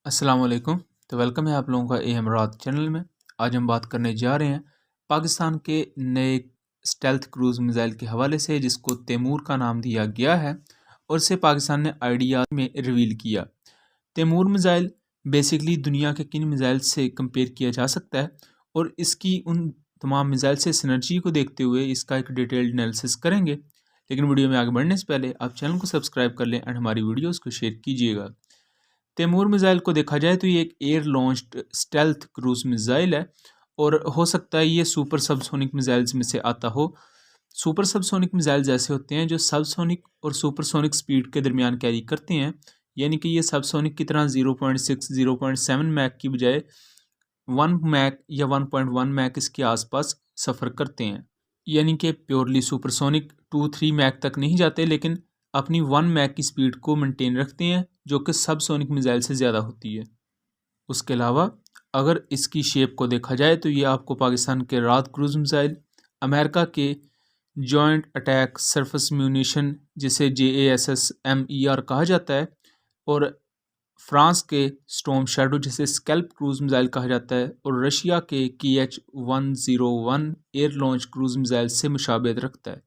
अस्सलाम वालेकुम। तो वेलकम है आप लोगों का एमरात चैनल में। आज हम बात करने जा रहे हैं पाकिस्तान के नए स्टेल्थ क्रूज़ मिज़ाइल के हवाले से, जिसको तैमूर का नाम दिया गया है और इसे पाकिस्तान ने आइडिया में रिवील किया। तैमूर मिज़ाइल बेसिकली दुनिया के किन मिज़ाइल से कंपेयर किया जा सकता है और इसकी उन तमाम मिज़ाइल से सिनर्जी को देखते हुए इसका एक डिटेल्ड एनालिसिस करेंगे। लेकिन वीडियो में आगे बढ़ने से पहले आप चैनल को सब्सक्राइब कर लें एंड हमारी वीडियोज़ को शेयर कीजिएगा। तैमूर मिज़ाइल को देखा जाए तो ये एक air launched stealth cruise missile है और हो सकता है ये सुपर सबसोनिक मिज़ाइल्स में से आता हो। सुपर सबसोनिक मिज़ाइल्स ऐसे होते हैं जो सबसोनिक और सुपरसोनिक स्पीड के दरमियान कैरी करते हैं, यानी कि ये सबसोनिक की तरह 0.6 0.7 मैक की बजाय 1 मैक या 1.1 मैक इसके आसपास सफ़र करते हैं। यानी कि प्योरली सुपरसोनिक 2-3 मैक तक नहीं जाते, लेकिन अपनी 1 मैक की स्पीड को मेंटेन रखते हैं, जो कि सबसोनिक मिज़ाइल से ज़्यादा होती है। उसके अलावा अगर इसकी शेप को देखा जाए तो ये आपको पाकिस्तान के रात क्रूज़ मिज़ाइल, अमेरिका के जॉइंट अटैक सरफेस म्यूनिशन जिसे JASSMER कहा जाता है, और फ्रांस के स्टॉर्म शैडो जिसे स्कैल्प क्रूज़ मिज़ाइल कहा जाता है, और रशिया के KH-101 air launch cruise missile से मुशाबहत रखता है।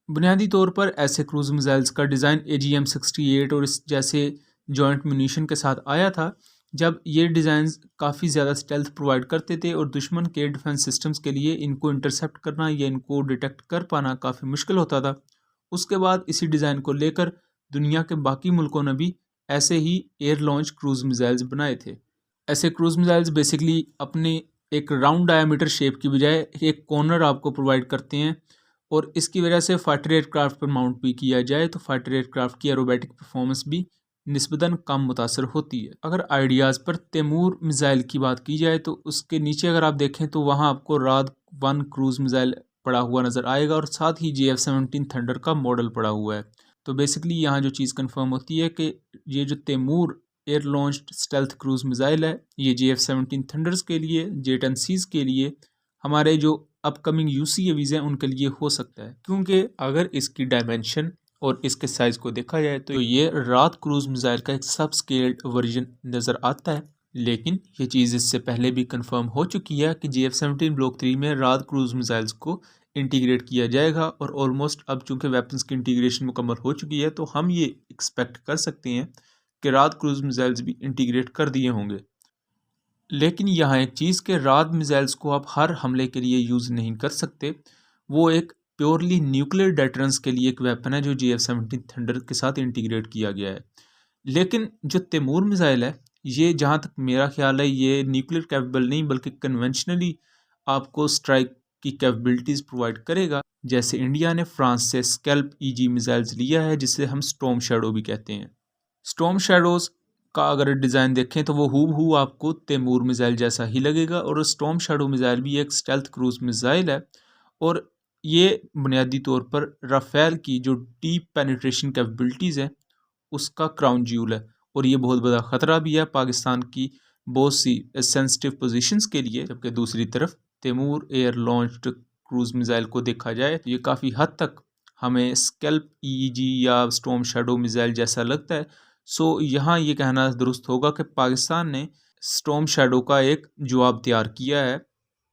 बुनियादी तौर पर ऐसे क्रूज़ मिज़ाइल्स का डिज़ाइन AGM-68 और इस जैसे जॉइंट म्यूनिशन के साथ आया था, जब ये डिज़ाइंस काफ़ी ज़्यादा स्टेल्थ प्रोवाइड करते थे और दुश्मन के डिफेंस सिस्टम्स के लिए इनको इंटरसेप्ट करना या इनको डिटेक्ट कर पाना काफ़ी मुश्किल होता था। उसके बाद इसी डिज़ाइन को लेकर दुनिया के बाकी मुल्कों ने भी ऐसे ही एयर लॉन्च क्रूज़ मिज़ाइल्स बनाए थे। ऐसे क्रूज़ मिज़ाइल्स बेसिकली अपने एक राउंड डायामीटर शेप की बजाय एक कॉर्नर आपको प्रोवाइड करते हैं, और इसकी वजह से फाइटर एयरक्राफ्ट पर माउंट भी किया जाए तो फाइटर एयरक्राफ्ट की एरोबैटिक परफॉर्मेंस भी निस्बतन कम मुतासर होती है। अगर आइडियाज़ पर तैमूर मिज़ाइल की बात की जाए तो उसके नीचे अगर आप देखें तो वहाँ आपको राद 1 क्रूज़ मिज़ाइल पड़ा हुआ नज़र आएगा और साथ ही JF-17 थंडर का मॉडल पड़ा हुआ है। तो बेसिकली यहाँ जो चीज़ कंफर्म होती है कि ये जो Taimur air launched stealth cruise missile है, ये JF-17 थंडर्स के लिए, J-10Cs के लिए, हमारे जो अपकमिंग UCAVs हैं उनके लिए हो सकता है, क्योंकि अगर इसकी डायमेंशन और इसके साइज़ को देखा जाए तो ये रात क्रूज़ मिज़ाइल का एक सब स्केल्ड वर्जन नज़र आता है। लेकिन ये चीज़ इससे पहले भी कंफर्म हो चुकी है कि JF-17 ब्लॉक 3 में रात क्रूज़ मिज़ाइल्स को इंटीग्रेट किया जाएगा, और ऑलमोस्ट अब चूंकि वेपन्स की इंटीग्रेशन मुकम्मल हो चुकी है तो हम ये एक्सपेक्ट कर सकते हैं कि रात क्रूज़ मिज़ाइल्स भी इंटीग्रेट कर दिए होंगे। लेकिन यहाँ एक चीज़ के रात मिज़ाइल्स को आप हर हमले के लिए यूज़ नहीं कर सकते। वो एक प्योरली न्यूक्लियर डेटरेंस के लिए एक वेपन है जो JF-17 थंडर के साथ इंटीग्रेट किया गया है। लेकिन जो तैमूर मिज़ाइल है, ये जहाँ तक मेरा ख्याल है ये न्यूक्लियर कैपेबल नहीं बल्कि कन्वेंशनली आपको स्ट्राइक की कैपेबिलिटीज़ प्रोवाइड करेगा। जैसे इंडिया ने फ्रांस से स्कैल्प EG मिज़ाइल्स लिया है, जिसे हम स्टॉर्म शैडो भी कहते हैं। स्टॉर्म शैडोज़ का अगर डिज़ाइन देखें तो वो हूबहू आपको तैमूर मिज़ाइल जैसा ही लगेगा, और स्टॉर्म शैडो मिज़ाइल भी एक स्टेल्थ क्रूज़ मिज़ाइल है, और ये बुनियादी तौर पर राफेल की जो डीप पेनिट्रेशन कैपेबिलिटीज़ हैं उसका क्राउन ज्यूल है, और ये बहुत बड़ा ख़तरा भी है पाकिस्तान की बहुत सी सेंसिटिव पोजीशंस के लिए। जबकि दूसरी तरफ Taimur air launched cruise missile को देखा जाए तो ये काफ़ी हद तक हमें स्कैल्प EG या स्टॉर्म शैडो मिज़ाइल जैसा लगता है। सो यहाँ ये कहना दुरुस्त होगा कि पाकिस्तान ने स्टॉर्म शैडो का एक जवाब तैयार किया है।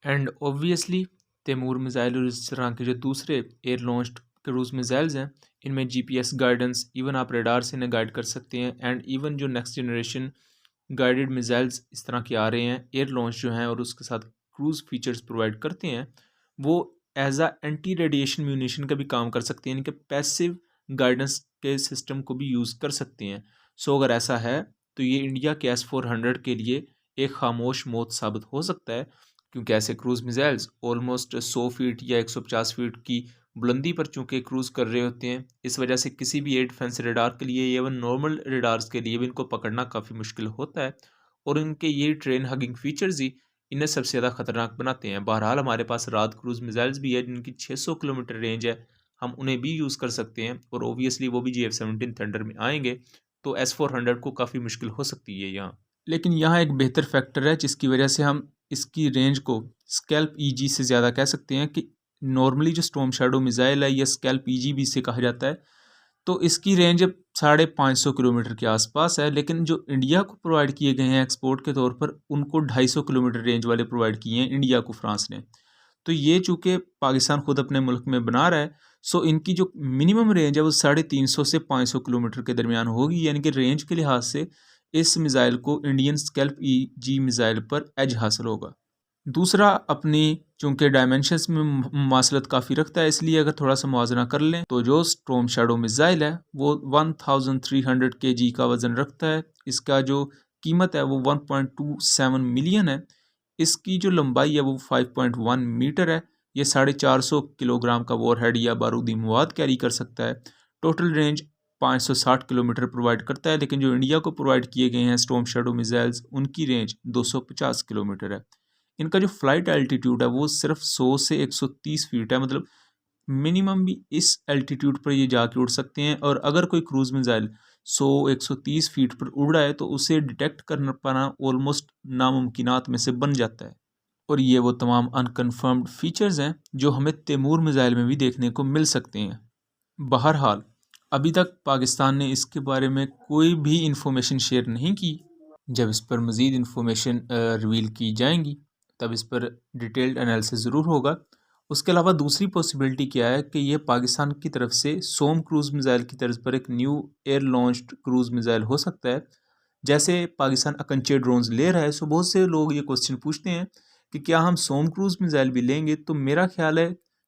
एंड ऑब्वियसली तैमूर मिज़ाइल और इस तरह के जो दूसरे एयर लॉन्च्ड क्रूज़ मिज़ाइल्स हैं, इनमें GPS गाइडेंस, इवन आप रडार से इन्हें गाइड कर सकते हैं, एंड इवन जो नेक्स्ट जनरेशन गाइडेड मिज़ाइल्स इस तरह के आ रहे हैं एयर लॉन्च जो हैं और उसके साथ क्रूज़ फीचर्स प्रोवाइड करते हैं, वो एज आ एंटी रेडिएशन म्यूनिशन का भी काम कर सकते हैं, यानी कि पैसिव गाइडेंस के सिस्टम को भी यूज़ कर सकते हैं। सो अगर ऐसा है तो ये इंडिया के S-400 के लिए एक खामोश मौत साबित हो सकता है, क्योंकि ऐसे क्रूज़ मिज़ाइल्स ऑलमोस्ट 100 फीट या 150 फीट की बुलंदी पर चूँकि क्रूज़ कर रहे होते हैं, इस वजह से किसी भी एयर डिफेंस रडार के लिए, इवन नॉर्मल रडार्स के लिए भी इनको पकड़ना काफ़ी मुश्किल होता है, और इनके ये ट्रेन हगिंग फीचर्स ही इन्हें सबसे ज़्यादा ख़तरनाक बनाते हैं। बहरहाल हमारे पास रात क्रूज़ मिज़ाइल्स भी है जिनकी 600 किलोमीटर रेंज है, हम उन्हें भी यूज़ कर सकते हैं, और ओबियसली वो भी JF-17 थंडर में आएंगे, तो S-400 को काफ़ी मुश्किल हो सकती है यहाँ। लेकिन यहाँ एक बेहतर फैक्टर है जिसकी वजह से हम इसकी रेंज को स्कैल्प EG से ज़्यादा कह सकते हैं कि नॉर्मली जो स्टॉर्म शैडो मिज़ाइल है या स्कैल्प EG भी इसे कहा जाता है, तो इसकी रेंज 550 किलोमीटर के आसपास है, लेकिन जो इंडिया को प्रोवाइड किए गए हैं एक्सपोर्ट के तौर पर, उनको 250 किलोमीटर रेंज वाले प्रोवाइड किए हैं इंडिया को फ्रांस ने। तो ये चूँकि पाकिस्तान खुद अपने मुल्क में बना रहा है, सो इनकी जो मिनिमम रेंज है वो 350 से 500 किलोमीटर के दरमियान होगी, यानी कि रेंज के लिहाज से इस मिज़ाइल को इंडियन स्कैल्प ईजी मिज़ाइल पर एज हासिल होगा। दूसरा, अपनी चूँकि डायमेंशंस में मुमासलत काफ़ी रखता है, इसलिए अगर थोड़ा सा मुआवजना कर लें तो जो स्टॉर्म शैडो मिज़ाइल है वो 1300 kg का वज़न रखता है। इसका जो कीमत है वो 1.27 मिलियन है। इसकी जो लंबाई है वो 5.1 मीटर है। ये 450 किलोग्राम का वॉरहेड या बारूदी मवाद कैरी कर सकता है। टोटल रेंज 560 किलोमीटर प्रोवाइड करता है, लेकिन जो इंडिया को प्रोवाइड किए गए हैं स्टॉर्म शैडो मिज़ाइल्स, उनकी रेंज 250 किलोमीटर है। इनका जो फ्लाइट एल्टीट्यूड है वो सिर्फ 100 से 130 फीट है, मतलब मिनिमम भी इस एल्टीट्यूड पर ये जाके उड़ सकते हैं। और अगर कोई क्रूज मिसाइल 100-130 फीट पर उड़ रहा है तो उसे डिटेक्ट कर पाना ऑलमोस्ट नामुमकिनात में से बन जाता है। और ये वो तमाम अनकन्फर्म्ड फीचर्स हैं जो हमें तैमूर मिसाइल में भी देखने को मिल सकते हैं। बहरहाल, अभी तक पाकिस्तान ने इसके बारे में कोई भी इंफॉर्मेशन शेयर नहीं की। जब इस पर मज़ीद इंफॉर्मेशन रिवील की जाएंगी तब इस पर डिटेल्ड एनालिसिस ज़रूर होगा। उसके अलावा दूसरी पॉसिबिलिटी क्या है कि ये पाकिस्तान की तरफ से सोम क्रूज़ मिज़ाइल की तर्ज पर एक new air launched cruise missile हो सकता है। जैसे पाकिस्तान अकंचे ड्रोन्स ले रहा है, सो बहुत से लोग ये क्वेश्चन पूछते हैं कि क्या हम सोम क्रूज़ मिज़ाइल भी लेंगे। तो मेरा ख्याल है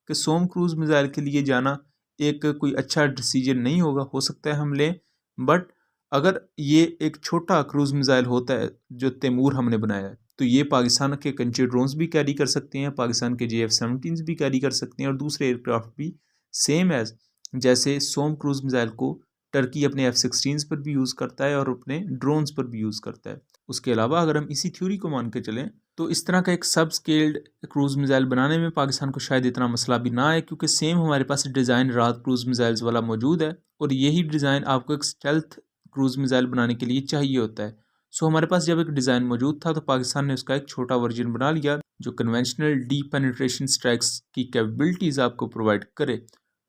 कि सोम क्रूज़ मिज़ाइल के लिए जाना एक कोई अच्छा डिसीजन नहीं होगा। हो सकता है हम लें, बट अगर ये एक छोटा क्रूज़ मिज़ाइल होता है जो तैमूर हमने बनाया है, तो ये पाकिस्तान के कंचे ड्रोन्स भी कैरी कर सकते हैं, पाकिस्तान के JF-17 भी कैरी कर सकते हैं, और दूसरे एयरक्राफ्ट भी सेम एज जैसे सोम क्रूज़ मिज़ाइल को टर्की अपने F-16 पर भी यूज़ करता है और अपने ड्रोन्स पर भी यूज़ करता है। उसके अलावा अगर हम इसी थ्योरी को मान के चलें तो इस तरह का एक सब स्केल्ड क्रूज़ मिज़ाइल बनाने में पाकिस्तान को शायद इतना मसला भी ना आए, क्योंकि सेम हमारे पास डिज़ाइन रात क्रूज़ मिज़ाइल्स वाला मौजूद है, और यही डिज़ाइन आपको एक स्टेल्थ क्रूज़ मिज़ाइल बनाने के लिए चाहिए होता है। सो हमारे पास जब एक डिज़ाइन मौजूद था तो पाकिस्तान ने उसका एक छोटा वर्जन बना लिया जो कन्वेंशनल डीप पेनिट्रेशन स्ट्राइक्स की कैपेबिलिटीज़ आपको प्रोवाइड करे।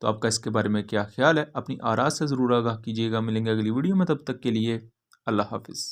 तो आपका इसके बारे में क्या ख्याल है? अपनी आरा से ज़रूर आगाह कीजिएगा। मिलेंगे अगली वीडियो में, तब तक के लिए अल्लाह हाफिज़।